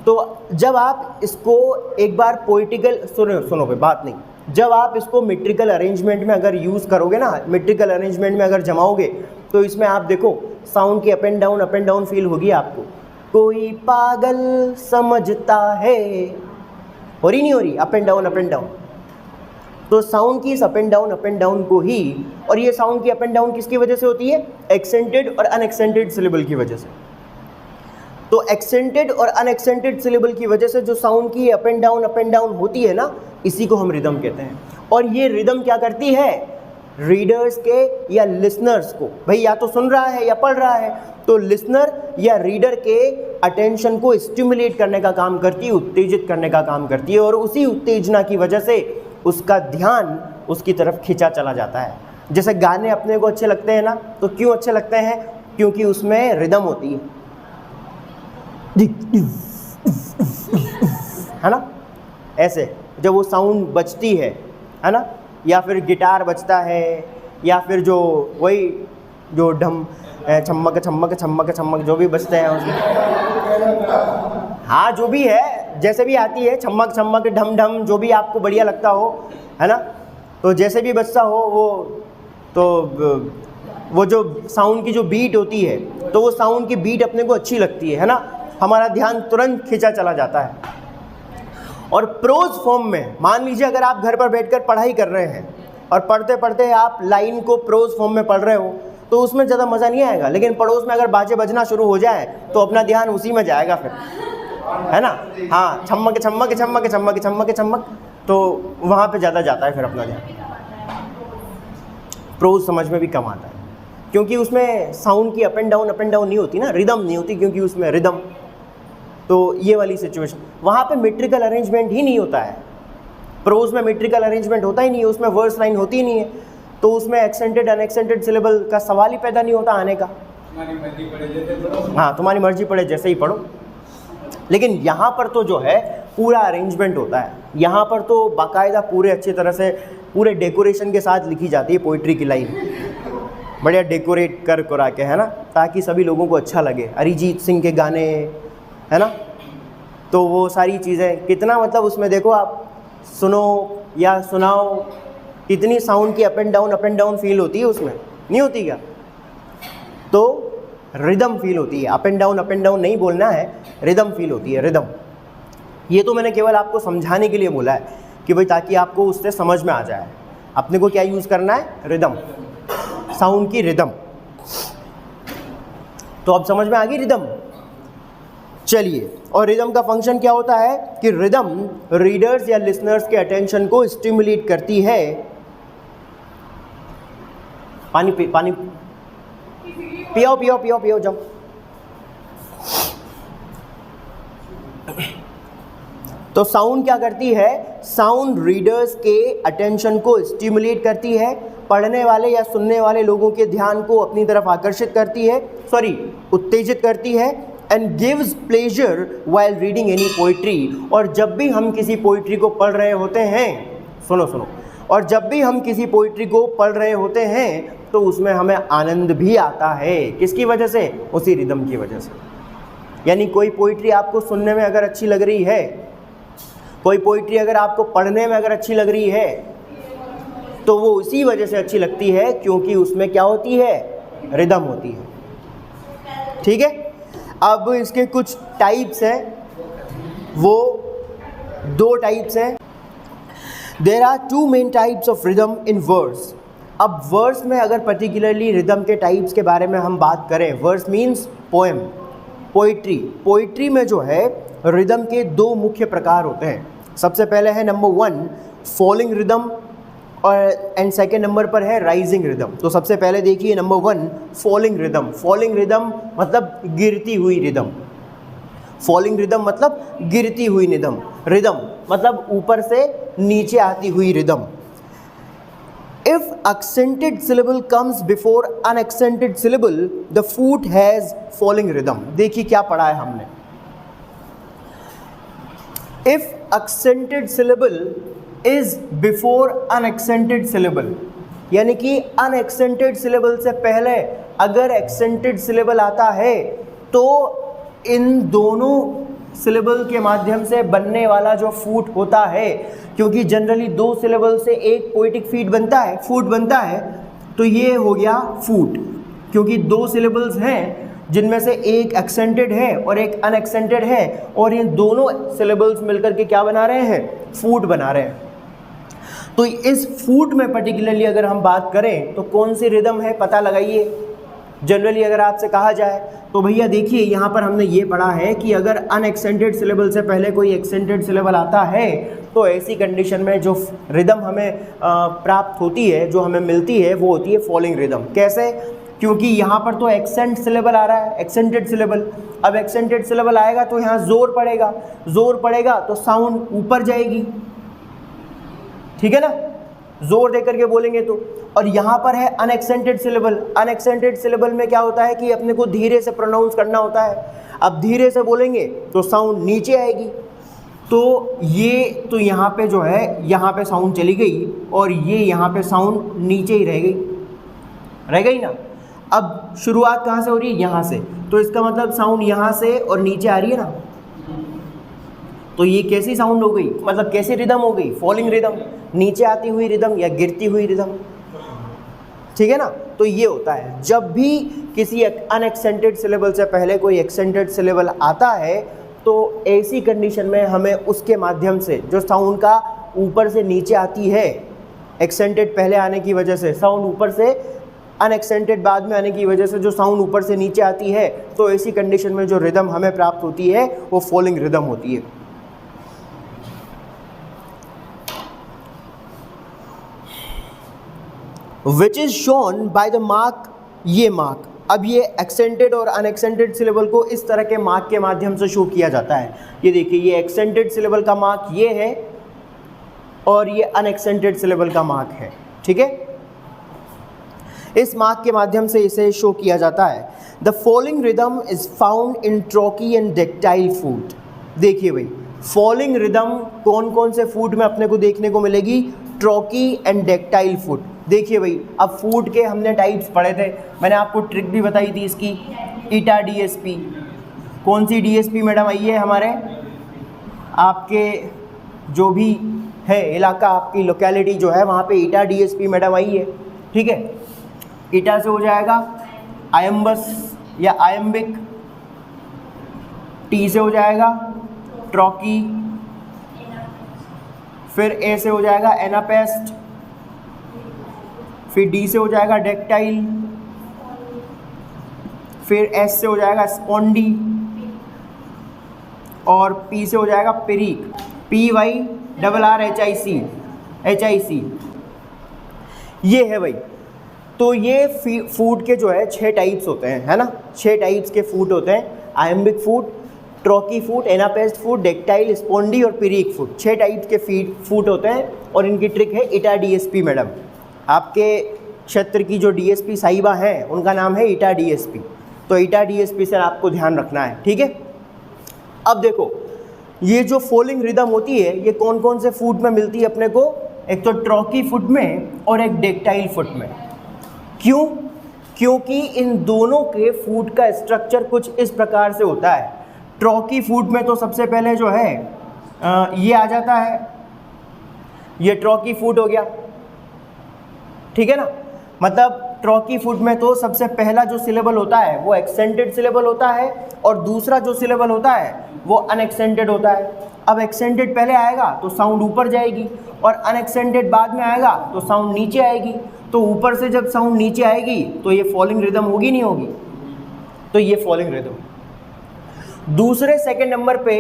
तो जब आप इसको एक बार पोइटिकल सुनो पे बात नहीं, जब आप इसको मेट्रिकल अरेंजमेंट में अगर यूज़ करोगे ना, मेट्रिकल अरेंजमेंट में अगर जमाओगे, तो इसमें आप देखो साउंड की अप एंड डाउन फील होगी आपको। कोई पागल समझता है, हो रही नहीं हो रही? Up and down. तो साउंड की इस अप एंड डाउन को ही, और ये साउंड की अप एंड डाउन किसकी वजह से होती है? एक्सेंटेड और अनएक्सेंटेड सिलेबल की वजह से। तो एक्सेंटेड और अनएक्सेंटेड सिलेबल की वजह से जो साउंड की अप एंड डाउन होती है ना, इसी को हम रिदम कहते हैं। और ये रिदम क्या करती है? रीडर्स के या लिसनर्स को, भाई या तो सुन रहा है या पढ़ रहा है, तो लिसनर या रीडर के अटेंशन को स्टिमुलेट करने का काम करती है, उत्तेजित करने का काम करती है, और उसी उत्तेजना की वजह से उसका ध्यान उसकी तरफ खींचा चला जाता है। जैसे गाने अपने को अच्छे लगते हैं ना, तो क्यों अच्छे लगते हैं? क्योंकि उसमें रिदम होती है ना। ऐसे जब वो साउंड बजती है ना, या फिर गिटार बजता है, या फिर जो वही जो ढम छम्मक छम्मक छम्मक छम्मक जो भी बजते हैं उसमें, हाँ जो भी है, जैसे भी आती है, छम्मक छम्मक ढम ढम, जो भी आपको बढ़िया लगता हो, है ना। तो जैसे भी बजता हो वो जो साउंड की जो बीट होती है, तो वो साउंड की बीट अपने को अच्छी लगती है ना, हमारा ध्यान तुरंत खींचा चला जाता है। और प्रोज फॉर्म में मान लीजिए अगर आप घर पर बैठकर पढ़ाई कर रहे हैं और पढ़ते पढ़ते आप लाइन को प्रोज फॉर्म में पढ़ रहे हो, तो उसमें ज़्यादा मज़ा नहीं आएगा। लेकिन पड़ोस में अगर बाजे बजना शुरू हो जाए तो अपना ध्यान उसी में जाएगा फिर, है ना। हाँ, छम्मक छम्मक छम्मक छम्मक छम्मक छम्मक, तो वहाँ पे ज़्यादा जाता है फिर अपना ध्यान। प्रोज समझ में भी कम आता है क्योंकि उसमें साउंड की अप एंड डाउन नहीं होती ना, रिदम नहीं होती क्योंकि उसमें रिदम। तो ये वाली सिचुएशन, वहाँ पे मेट्रिकल अरेंजमेंट ही नहीं होता है। प्रोज में मेट्रिकल अरेंजमेंट होता ही नहीं है, उसमें वर्स लाइन होती ही नहीं है, तो उसमें एक्सेंटेड अनएक्सेंटेड सिलेबल का सवाल ही पैदा नहीं होता आने का। हाँ, तुम्हारी मर्जी पड़े जैसे ही पढ़ो। लेकिन यहाँ पर तो जो है पूरा अरेंजमेंट होता है, यहाँ पर तो बाकायदा पूरे अच्छी तरह से पूरे डेकोरेशन के साथ लिखी जाती है पोइट्री की लाइन, बढ़िया डेकोरेट कर करा के, है ना, ताकि सभी लोगों को अच्छा लगे। अरिजीत सिंह के गाने, है ना, तो वो सारी चीज़ें कितना मतलब उसमें देखो आप सुनो या सुनाओ, कितनी साउंड की अप एंड डाउन फील होती है उसमें, नहीं होती क्या? तो रिदम फील होती है, अप एंड डाउन नहीं बोलना है, रिदम फील होती है, रिदम। ये तो मैंने केवल आपको समझाने के लिए बोला है कि भाई ताकि आपको उससे समझ में आ जाए। अपने को क्या यूज़ करना है? रिदम, साउंड की रिदम। तो अब समझ में आ गई रिदम। चलिए, और रिदम का फंक्शन क्या होता है कि रिदम रीडर्स या लिसनर्स के अटेंशन को स्टिमुलेट करती है। पानी पियो जाओ। तो साउंड क्या करती है? साउंड रीडर्स के अटेंशन को स्टिमुलेट करती है, पढ़ने वाले या सुनने वाले लोगों के ध्यान को अपनी तरफ आकर्षित करती है, उत्तेजित करती है। And gives pleasure while reading any poetry. और जब भी हम किसी पोइट्री को पढ़ रहे होते हैं, सुनो, और जब भी हम किसी पोइट्री को पढ़ रहे होते हैं तो उसमें हमें आनंद भी आता है। किसकी वजह से? उसी रिदम की वजह से। यानी कोई पोइट्री आपको सुनने में अगर अच्छी लग रही है, कोई पोइट्री अगर आपको पढ़ने में अगर अच्छी लग रही है, तो वो उसी वजह से अच्छी लगती है क्योंकि उसमें क्या होती है? रिदम होती है। ठीक है, अब इसके कुछ टाइप्स हैं, वो 2 टाइप्स हैं। There are 2 main types of rhythm in verse. अब वर्स में अगर पर्टिकुलरली रिदम के टाइप्स के बारे में हम बात करें, वर्स मीन्स पोएम, पोइट्री में जो है रिदम के 2 मुख्य प्रकार होते हैं। सबसे पहले है नंबर 1 फॉलिंग रिदम, और एंड सेकेंड नंबर पर है राइजिंग रिदम। तो सबसे पहले देखिए number 1 falling rhythm. Falling rhythm मतलब गिरती हुई रिदम। फॉलिंग रिदम मतलब गिरती हुई रिदम मतलब ऊपर से नीचे आती हुई rhythm. If accented syllable comes before unaccented syllable, the foot has falling rhythm. देखिए क्या पढ़ा है हमने। If accented syllable is before unaccented syllable, यानी कि unaccented syllable से पहले अगर accented syllable आता है तो इन दोनों सिलेबल के माध्यम से बनने वाला जो फूट होता है, क्योंकि जनरली 2 सिलेबल से एक पोइटिक फूट बनता है, तो ये हो गया फूट। क्योंकि 2 सिलेबल्स हैं जिनमें से एक एक्सेंटेड है और एक अनएक्सेंटेड है, और ये दोनों सिलेबल्स मिलकर के क्या बना रहे हैं? फूट बना रहे हैं। तो इस फूट में पर्टिकुलरली अगर हम बात करें तो कौन सी रिदम है पता लगाइए। जनरली अगर आपसे कहा जाए तो भैया देखिए यहाँ पर हमने ये पढ़ा है कि अगर अनएक्सेंटेड सिलेबल से पहले कोई एक्सेंटेड सिलेबल आता है तो ऐसी कंडीशन में जो रिदम हमें प्राप्त होती है, जो हमें मिलती है, वो होती है फॉलिंग रिदम। कैसे? क्योंकि यहाँ पर तो एक्सेंट सिलेबल आ रहा है, एक्सेंटेड सिलेबल। अब एक्सेंटेड सिलेबल आएगा तो यहाँ जोर पड़ेगा तो साउंड ऊपर जाएगी, ठीक है ना, जोर देकर के बोलेंगे तो। और यहाँ पर है अनएक्सेंटेड सिलेबल में क्या होता है कि अपने को धीरे से प्रोनाउंस करना होता है। अब धीरे से बोलेंगे तो साउंड नीचे आएगी, तो ये तो यहाँ पे जो है, यहाँ पे साउंड चली गई और ये यहाँ पे साउंड नीचे ही रह गई ना। अब शुरुआत कहाँ से हो रही है? यहाँ से। तो इसका मतलब साउंड यहाँ से और नीचे आ रही है ना, तो ये कैसी साउंड हो गई, मतलब कैसी रिदम हो गई? फॉलिंग रिदम, नीचे आती हुई रिदम या गिरती हुई रिदम, ठीक है ना। तो ये होता है जब भी किसी अनएक्सेंटेड सिलेबल से पहले कोई एक्सेंटेड सिलेबल आता है तो ऐसी कंडीशन में हमें उसके माध्यम से जो साउंड का ऊपर से नीचे आती है, एक्सेंटेड पहले आने की वजह से साउंड ऊपर से, अनएक्सेंटेड बाद में आने की वजह से जो साउंड ऊपर से नीचे आती है, तो ऐसी कंडीशन में जो रिदम हमें प्राप्त होती है वो फॉलिंग रिदम होती है। Which is shown by the mark, ये मार्क। अब ये एक्सेंटेड और अनएक्सेंटेड सिलेबल को इस तरह के मार्क के माध्यम से शो किया जाता है। ये देखिए, ये एक्सेंटेड सिलेबल का मार्क ये है और ये अनएक्सेंटेड सिलेबल का मार्क है, ठीक है। इस मार्क के माध्यम से इसे शो किया जाता है। The following rhythm is found in trochee and dactyl food. देखिए भाई, फॉलोइंग रिदम कौन कौन से फूड में अपने को देखने को मिलेगी? Trochee and dactyl food. देखिए भाई, अब फूड के हमने टाइप्स पढ़े थे, मैंने आपको ट्रिक भी बताई थी इसकी, ईटा डीएसपी। कौन सी डीएसपी मैडम आई है? हमारे आपके जो भी है इलाका, आपकी लोकेलिटी जो है वहाँ पे ईटा डीएसपी मैडम आई है, ठीक है। ईटा से हो जाएगा आयम्बस या आयम्बिक, टी से हो जाएगा ट्रॉकी, फिर ए से हो जाएगा एनापेस्ट, फिर डी से हो जाएगा डेक्टाइल, फिर एस से हो जाएगा स्पॉन्डी और पी से हो जाएगा पेरिक, PYRRHIC। ये है भाई। तो ये फूड के जो है 6 टाइप्स होते हैं, है ना। 6 टाइप्स के फूड होते हैं, iambic foot, trochee foot, anapest foot, dactyl, spondee और पेरिक फूड। 6 टाइप्स के फूड होते हैं और इनकी ट्रिक है ईटा डीएसपी मैडम। आपके क्षेत्र की जो डीएसपी साहिबा हैं उनका नाम है ईटा डीएसपी, तो ईटा डीएसपी से आपको ध्यान रखना है, ठीक है। अब देखो, ये जो फॉलोइंग रिदम होती है ये कौन कौन से फूड में मिलती है अपने को? एक तो ट्रॉकी फूड में और एक डेक्टाइल फूड में। क्यों? क्योंकि इन दोनों के फूड का स्ट्रक्चर कुछ इस प्रकार से होता है। ट्रॉकी फूड में तो सबसे पहले जो है ये आ जाता है, ये ट्रॉकी फूड हो गया, ठीक है ना। मतलब ट्रॉकी फूड में तो सबसे पहला जो सिलेबल होता है वो एक्सेंटेड सिलेबल होता है और दूसरा जो सिलेबल होता है वो अनएक्सेंटेड होता है। अब एक्सेंटेड पहले आएगा तो साउंड ऊपर जाएगी और अनएक्सेंटेड बाद में आएगा तो साउंड नीचे आएगी। तो ऊपर से जब साउंड नीचे आएगी तो ये फॉलिंग रिदम होगी नहीं होगी? तो ये फॉलिंग रिदम। दूसरे सेकंड नंबर पे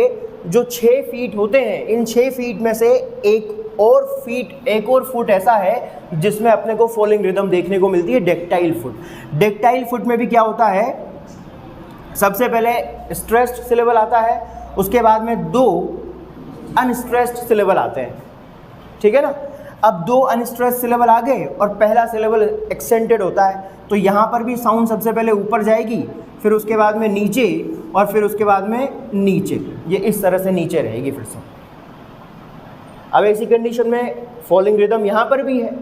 जो 6 फीट होते हैं, इन 6 फीट में से एक और फुट ऐसा है जिसमें अपने को फॉलिंग रिदम देखने को मिलती है, डेक्टाइल फुट। डेक्टाइल फुट में भी क्या होता है? सबसे पहले स्ट्रेस्ड सिलेबल आता है, उसके बाद में 2 अनस्ट्रेस्ड सिलेबल आते हैं, ठीक है ना। अब 2 अनस्ट्रेस्ड सिलेबल आ गए और पहला सिलेबल एक्सेंटेड होता है, तो यहाँ पर भी साउंड सबसे पहले ऊपर जाएगी, फिर उसके बाद में नीचे और फिर उसके बाद में नीचे, ये इस तरह से नीचे रहेगी फिर से। अब ऐसी कंडीशन में फॉलिंग रिदम यहाँ पर भी है।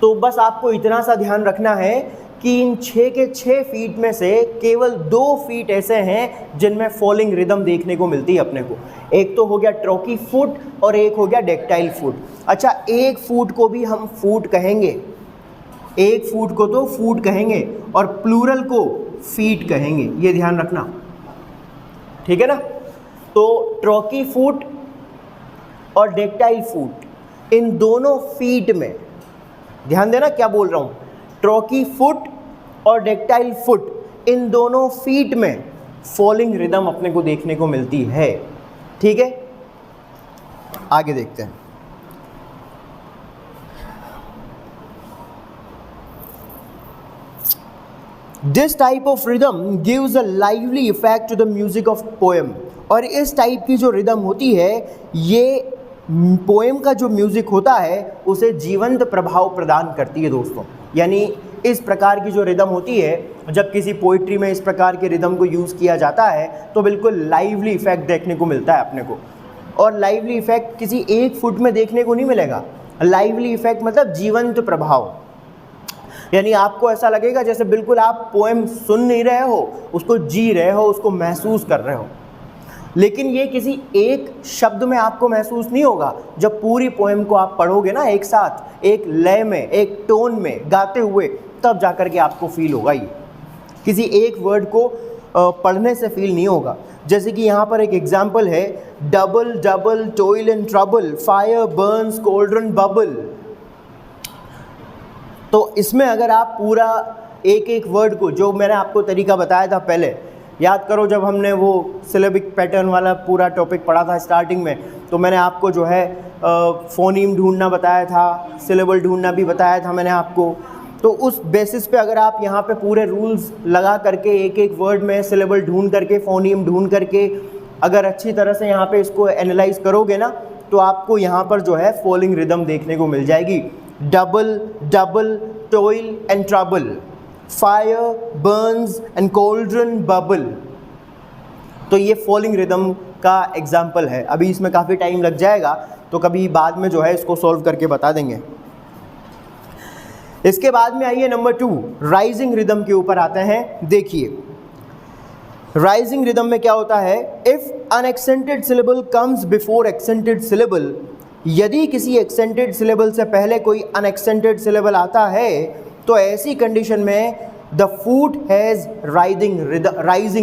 तो बस आपको इतना सा ध्यान रखना है कि इन 6 के 6 फीट में से केवल 2 फीट ऐसे हैं जिनमें फॉलिंग रिदम देखने को मिलती है अपने को। एक तो हो गया ट्रॉकी फुट और एक हो गया डेक्टाइल फुट। अच्छा, एक फुट को भी हम फुट कहेंगे, एक फुट को तो फुट कहेंगे और प्लूरल को फीट कहेंगे, ये ध्यान रखना, ठीक है ना। तो ट्रॉकी फुट और डेक्टाइल फुट, इन दोनों फीट में ध्यान देना क्या बोल रहा हूँ। ट्रॉकी फुट और डेक्टाइल फुट, इन दोनों फीट में फॉलिंग रिदम अपने को देखने को मिलती है, ठीक है। आगे देखते हैं। This type of rhythm gives a lively effect to the music of poem। और इस टाइप की जो रिदम होती है, ये पोएम का जो म्यूज़िक होता है उसे जीवंत प्रभाव प्रदान करती है दोस्तों। यानी इस प्रकार की जो रिदम होती है, जब किसी पोइट्री में इस प्रकार के रिदम को यूज़ किया जाता है तो बिल्कुल लाइवली इफेक्ट देखने को मिलता है अपने को। और लाइवली इफेक्ट किसी एक फुट में देखने को नहीं मिलेगा। लाइवली इफेक्ट मतलब जीवंत प्रभाव, यानी आपको ऐसा लगेगा जैसे बिल्कुल आप पोएम सुन नहीं रहे हो, उसको जी रहे हो, उसको महसूस कर रहे हो। लेकिन ये किसी एक शब्द में आपको महसूस नहीं होगा। जब पूरी पोएम को आप पढ़ोगे ना एक साथ, एक लय में, एक टोन में गाते हुए, तब जाकर के आपको फील होगा। ये किसी एक वर्ड को पढ़ने से फील नहीं होगा। जैसे कि यहाँ पर एक एग्जाम्पल है, double double toil and trouble, fire burns cauldron bubble. तो इसमें अगर आप पूरा एक एक वर्ड को, जो मैंने आपको तरीका बताया था पहले, याद करो जब हमने वो सिलेबिक पैटर्न वाला पूरा टॉपिक पढ़ा था स्टार्टिंग में, तो मैंने आपको जो है फोनीम ढूंढना बताया था, सिलेबल ढूंढना भी बताया था मैंने आपको। तो उस बेसिस पे अगर आप यहाँ पे पूरे रूल्स लगा करके एक एक वर्ड में सिलेबल ढूंढ करके, फोनीम ढूंढ करके अगर अच्छी तरह से यहाँ पे इसको एनालाइज करोगे ना, तो आपको यहाँ पर जो है फॉलोइंग रिदम देखने को मिल जाएगी। Double, double, toil and trouble, fire, burns and cauldron, bubble. तो ये फॉलोइंग रिदम का एग्जाम्पल है। अभी इसमें काफ़ी टाइम लग जाएगा, तो कभी बाद में जो है इसको सॉल्व करके बता देंगे। इसके बाद में आइए नंबर 2, राइजिंग रिदम के ऊपर आते हैं। देखिए राइजिंग रिदम में क्या होता है, if unaccented syllable comes before accented syllable, यदि किसी एक्सेंटेड सिलेबल से पहले कोई अनएक्सेंटेड सिलेबल आता है तो ऐसी कंडीशन में the foot has rising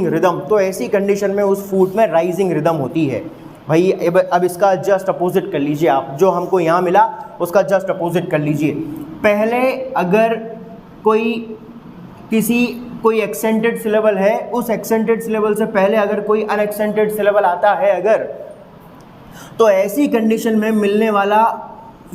rhythm, तो ऐसी कंडीशन में उस फूट में राइजिंग रिदम होती है। भाई अब इसका जस्ट अपोजिट कर लीजिए आप, जो हमको यहाँ मिला उसका जस्ट अपोजिट कर लीजिए। पहले अगर कोई एक्सेंटेड सिलेबल है, उस एक्सेंटेड सिलेबल से पहले अगर कोई अनएक्सेंटेड सिलेबल आता है अगर, तो ऐसी कंडीशन में मिलने वाला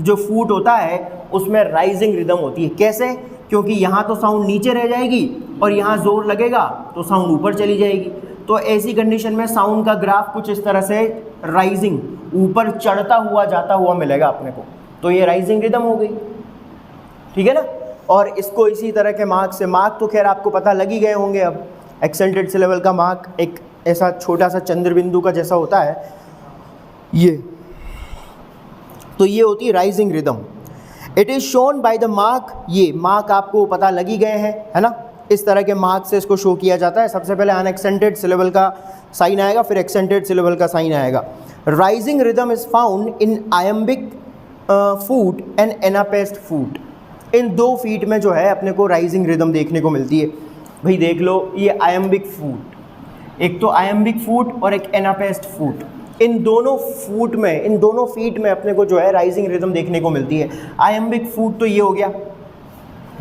जो फूट होता है उसमें राइजिंग रिदम होती है। कैसे? क्योंकि यहाँ तो साउंड नीचे रह जाएगी और यहाँ जोर लगेगा तो साउंड ऊपर चली जाएगी। तो ऐसी कंडीशन में साउंड का ग्राफ कुछ इस तरह से राइजिंग, ऊपर चढ़ता हुआ जाता हुआ मिलेगा अपने को, तो ये राइजिंग रिदम हो गई। ठीक है ना। और इसको इसी तरह के मार्क से, मार्क तो खैर आपको पता लग ही गए होंगे। अब एक्सेंटेड सिलेबल का मार्क एक ऐसा छोटा सा चंद्र बिंदु का जैसा होता है ये, तो ये होती है rising rhythm. It is shown by the mark, ये मार्क आपको पता लग ही गए हैं, है ना। इस तरह के मार्क से इसको शो किया जाता है। सबसे पहले अनएक्सेंटेड सिलेबल का साइन आएगा, फिर एक्सेंटेड सिलेबल का साइन आएगा। Rising rhythm is found in iambic foot and anapest foot. इन 2 फीट में जो है अपने को राइजिंग रिदम देखने को मिलती है। भाई देख लो, ये आयम्बिक फूट, एक तो आयम्बिक फूट और एक एनापेस्ट फूट, इन दोनों फीट में अपने को जो है राइजिंग रिदम देखने को मिलती है। आयम्बिक फूट तो ये हो गया,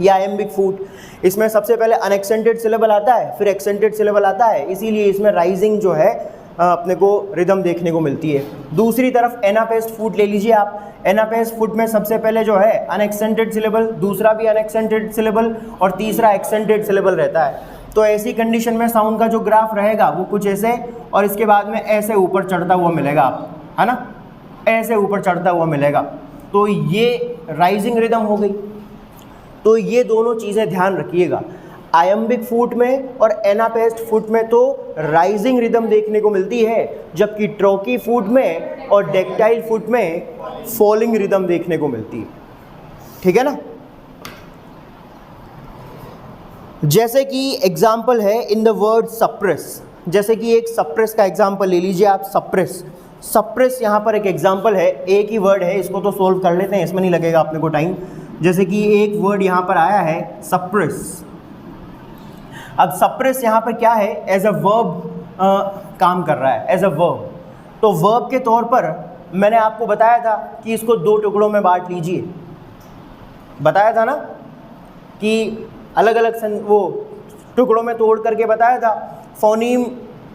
ये आयम्बिक फूट, इसमें सबसे पहले अनएक्सेंटेड सिलेबल आता है, फिर एक्सेंटेड सिलेबल आता है, इसीलिए इसमें राइजिंग जो है अपने को रिदम देखने को मिलती है। दूसरी तरफ एनापेस्ट फूट ले लीजिए आप। एनापेस्ट फूट में सबसे पहले जो है अनएक्सेंटेड सिलेबल, दूसरा भी अनएक्सेंटेड सिलेबल और तीसरा एक्सेंटेड सिलेबल रहता है। तो ऐसी कंडीशन में साउंड का जो ग्राफ रहेगा वो कुछ ऐसे, और इसके बाद में ऐसे ऊपर चढ़ता हुआ मिलेगा आप, है ना, ऐसे ऊपर चढ़ता हुआ मिलेगा। तो ये राइजिंग रिदम हो गई। तो ये दोनों चीज़ें ध्यान रखिएगा, आयम्बिक फूट में और एनापेस्ट फूट में तो राइजिंग रिदम देखने को मिलती है, जबकि ट्रोकी फूट में और डेक्टाइल फूट में फॉलिंग रिदम देखने को मिलती है। ठीक है ना। जैसे कि एग्जाम्पल है इन द वर्ड सप्रेस, जैसे कि एक सप्रेस का एग्जाम्पल ले लीजिए आप। सप्रेस यहाँ पर एक एग्जाम्पल है, एक ही वर्ड है, इसको तो सोल्व कर लेते हैं, इसमें नहीं लगेगा अपने को टाइम। जैसे कि एक वर्ड यहाँ पर आया है सप्रेस। अब सप्रेस यहाँ पर क्या है, एज अ वर्ब काम कर रहा है, एज अ वर्ब। तो वर्ब के तौर पर मैंने आपको बताया था कि इसको 2 टुकड़ों में बांट लीजिए, बताया था ना कि अलग अलग वो टुकड़ों में तोड़ करके बताया था। फोनीम,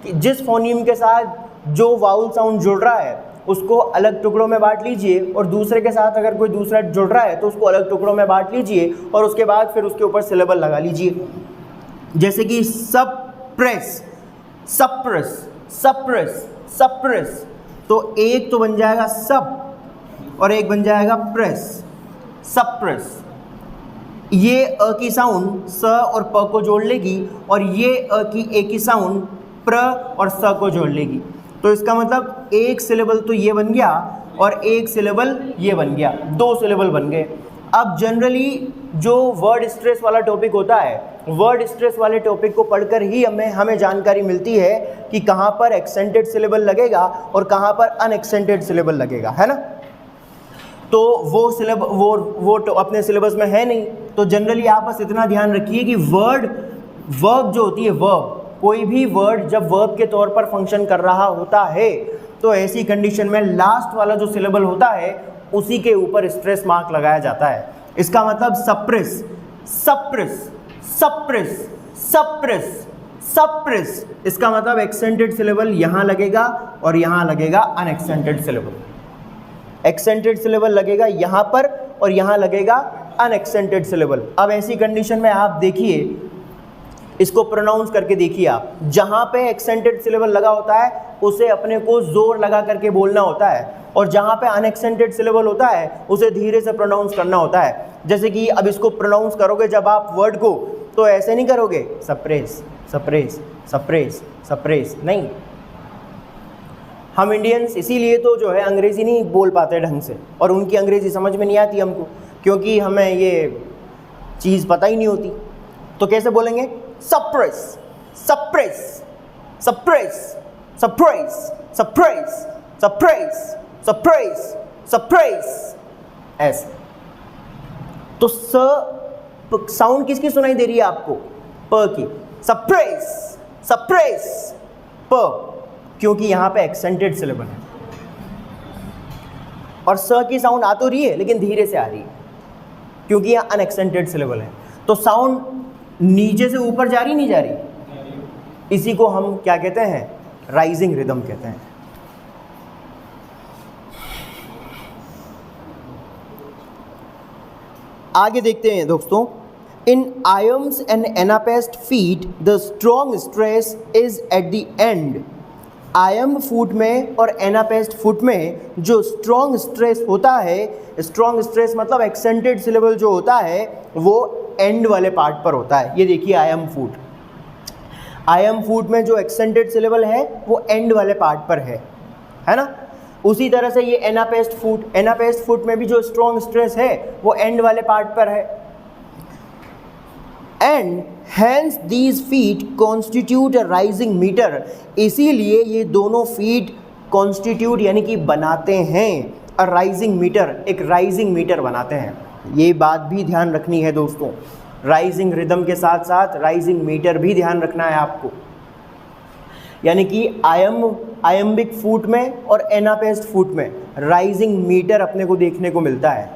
जिस फोनीम के साथ जो वाउल साउंड जुड़ रहा है उसको अलग टुकड़ों में बांट लीजिए, और दूसरे के साथ अगर कोई दूसरा जुड़ रहा है तो उसको अलग टुकड़ों में बांट लीजिए, और उसके बाद फिर उसके ऊपर सिलेबल लगा लीजिए। जैसे कि सप्रेस, सप्रेस, सप्रेस, सप्रेस, तो एक तो बन जाएगा सब और एक बन जाएगा प्रेस, सप्रेस। ये अ की साउंड स और प को जोड़ लेगी, और ये अ की ए की साउंड प्र और स को जोड़ लेगी। तो इसका मतलब एक सिलेबल तो ये बन गया और एक सिलेबल ये बन गया, 2 सिलेबल बन गए। अब जनरली जो वर्ड स्ट्रेस वाला टॉपिक होता है, वर्ड स्ट्रेस वाले टॉपिक को पढ़कर ही हमें जानकारी मिलती है कि कहाँ पर एक्सेंटेड सिलेबल लगेगा और कहाँ पर अनएक्सेंटेड सिलेबल लगेगा, है ना। तो वो तो अपने सिलेबस में है नहीं। तो जनरली आप बस इतना ध्यान रखिए कि वर्ब जो होती है, वर्ब, कोई भी वर्ड जब वर्ब के तौर पर फंक्शन कर रहा होता है तो ऐसी कंडीशन में लास्ट वाला जो सिलेबल होता है उसी के ऊपर स्ट्रेस मार्क लगाया जाता है। इसका मतलब suppress, suppress, suppress, suppress, suppress, इसका मतलब एक्सेंटेड सिलेबल यहां लगेगा और यहां लगेगा अनएक्सेंटेड सिलेबल। एक्सेंटेड सिलेबल लगेगा यहां पर और यहां लगेगा अनएक्सेंटेड सिलेबल। अब ऐसी कंडीशन में आप देखिए, इसको प्रोनाउंस करके देखिए आप, जहां पे एक्सेंटेड सिलेबल लगा होता है उसे अपने को जोर लगा करके बोलना होता है, और जहां पे अनएक्सेंटेड सिलेबल होता है उसे धीरे से प्रोनाउंस करना होता है। जैसे कि अब इसको प्रोनाउंस करोगे जब आप वर्ड को, तो ऐसे नहीं करोगे सप्रेस सप्रेस सप्रेस सप्रेस, नहीं। हम इंडियंस इसीलिए तो जो है अंग्रेज़ी नहीं बोल पाते ढंग से, और उनकी अंग्रेज़ी समझ में नहीं आती हमको, क्योंकि हमें ये चीज़ पता ही नहीं होती। तो कैसे बोलेंगे? Suppress suppress suppress suppress suppress suppress suppress suppress, ऐसे। तो साउंड किसकी सुनाई दे रही है आपको? प की। सप्रेस सप्रेस प, क्योंकि यहां पे एक्सेंटेड सिलेबल है, और स की साउंड आ तो रही है लेकिन धीरे से आ रही है, क्योंकि यहां अनएक्सेंटेड सिलेबल है। तो साउंड नीचे से ऊपर जा रही नहीं जा रही, इसी को हम क्या कहते हैं? राइजिंग रिदम कहते हैं। आगे देखते हैं दोस्तों। इन iambs and anapest feet the strong stress is at the end। iamb foot में और anapest फुट में जो strong stress होता है, strong stress मतलब एक्सेंटेड सिलेबल जो होता है वो एंड वाले पार्ट पर होता है। ये देखिए iamb फुट, iamb फुट में जो एक्सेंटेड सिलेबल है वो एंड वाले पार्ट पर है ना। उसी तरह से ये एनापेस्ट फुट में भी जो स्ट्रॉन्ग स्ट्रेस है वो एंड वाले पार्ट पर है। And hence these feet constitute a rising metre, इसीलिए ये दोनों फीट कॉन्स्टिट्यूट यानी कि बनाते हैं अ राइजिंग मीटर, एक राइजिंग मीटर बनाते हैं। ये बात भी ध्यान रखनी है दोस्तों, राइजिंग रिदम के साथ साथ राइजिंग मीटर भी ध्यान रखना है आपको। यानी कि आयम्बिक फुट में और एनापेस्ट फुट में राइजिंग मीटर अपने को देखने को मिलता है,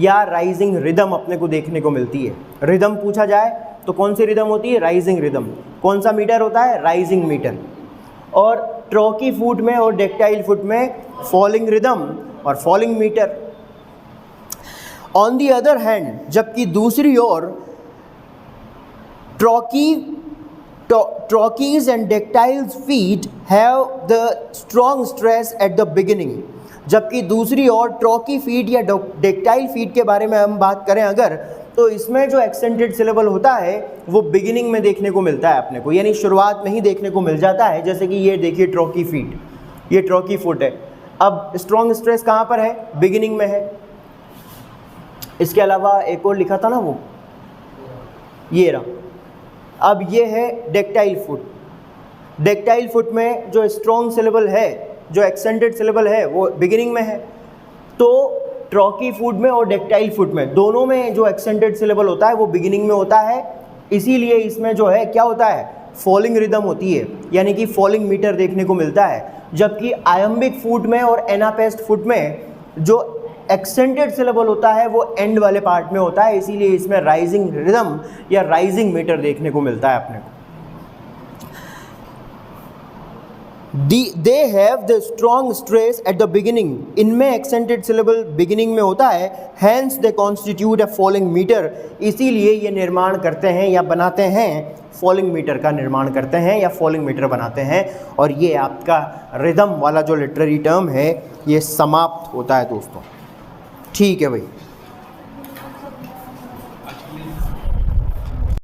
या राइजिंग रिदम अपने को देखने को मिलती है। रिदम पूछा जाए तो कौन सी रिदम होती है? Rising rhythm. कौन सा मीटर होता है? Rising meter. और ट्रॉकी फुट में और डेक्टाइल फुट में फॉलिंग रिदम और falling meter. On the other hand, जबकि दूसरी ओर trochees and dactyls feet have the strong stress at the beginning. जबकि दूसरी ओर ट्रॉकी फीट या डेक्टाइल फीट के बारे में हम बात करें अगर, तो इसमें जो एक्सेंटेड सिलेबल होता है वो बिगिनिंग में देखने को मिलता है अपने को, यानी शुरुआत में ही देखने को मिल जाता है। जैसे कि ये देखिए ट्रॉकी फीट, ये ट्रॉकी फुट है। अब स्ट्रॉन्ग स्ट्रेस कहाँ पर है? बिगिनिंग में है। इसके अलावा एक और लिखा था ना वो, ये रहा। अब ये है डेक्टाइल फुट। डेक्टाइल फुट में जो स्ट्रॉन्ग सिलेबल है, जो एक्सेंटेड सिलेबल है वो बिगिनिंग में है। तो ट्रॉकी फुट में और डेक्टाइल फुट में दोनों में जो एक्सेंटेड सिलेबल होता है वो बिगिनिंग में होता है, इसीलिए इसमें जो है क्या होता है? फॉलिंग रिदम होती है, यानी कि फॉलिंग मीटर देखने को मिलता है। जबकि आयम्बिक फुट में और एनापेस्ट फुट में जो एक्सेंटेड सिलेबल होता है वो एंड वाले पार्ट में होता है, इसीलिए इसमें राइजिंग रिदम या राइजिंग मीटर देखने को मिलता है अपने को। They have the strong stress at the beginning, इनमें एक्सेंटेड सिलेबल बिगिनिंग में होता है। Hence they constitute a falling metre, इसीलिए ये निर्माण करते हैं या बनाते हैं, फॉलिंग मीटर का निर्माण करते हैं या फॉलिंग मीटर बनाते हैं। और ये आपका रिदम वाला जो लिटरेरी टर्म है ये समाप्त होता है दोस्तों। ठीक है भाई।